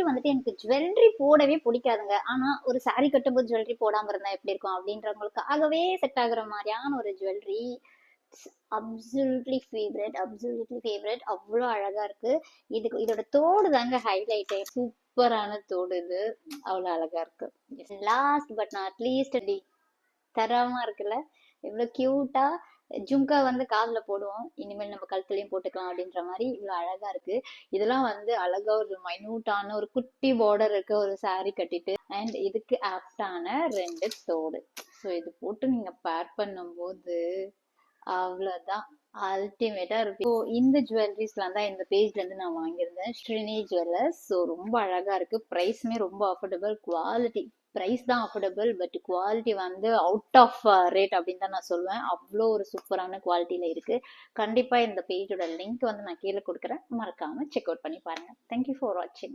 வந்துட்டு எனக்கு ஜுவல்லரி போடவே பிடிக்காதுங்க. ஆனா ஒரு saree கட்டும்போது ஜுவல்லரி போடாம இருந்தா எப்படி இருக்கும் அப்படின்றவங்களுக்காகவே செட் ஆகுற மாதிரியான ஒரு ஜுவல்லரி. Absolutely favourite. அவ்வளோ அழகா இருக்கு. இதோட தோடு தாங்க ஹைலைட்டே. சூப்பரான தோடு இது. அவ்வளோ அழகா இருக்கு. லாஸ்ட் பட் நாட் லீஸ்ட் தரமா இருக்குல்ல. எவ்வளவு கியூட்டா ஜும்கா வந்து காதுல போடுவோம், இனிமேல் நம்ம கழுத்துலயும் போட்டுக்கலாம் அப்படின்ற மாதிரி இவ்வளவு அழகா இருக்கு. இதெல்லாம் வந்து அழகா ஒரு மைனூட்டான ஒரு குட்டி பார்டர் இருக்க ஒரு saree கட்டிட்டு அண்ட் இதுக்கு ஆப்டான 2 தோடு. ஸோ இது போட்டு நீங்க பேர் பண்ணும்போது அவ்வளவுதான், அல்டிமேட்டா இருக்கு. ஸோ இந்த ஜுவல்லரிஸ்லாம் தான் இந்த பேஜ்ல இருந்து நான் வாங்கியிருந்தேன், ஸ்ரீனி ஜுவல்லர்ஸ். ஸோ ரொம்ப அழகா இருக்கு. ப்ரைஸுமே ரொம்ப அஃபோர்டபுள். குவாலிட்டி ப்ரைஸ் தான் அஃபோர்டபுள், பட் குவாலிட்டி வந்து அவுட் ஆஃப் ரேட் அப்படின்னு தான் நான் சொல்லுவேன். அவ்வளோ ஒரு சூப்பரான குவாலிட்டியில இருக்கு. கண்டிப்பா இந்த பேஜோட லிங்க் வந்து நான் கீழே கொடுக்குறேன், மறக்காம செக் அவுட் பண்ணி பாருங்க. தேங்க்யூ ஃபார் வாட்சிங்.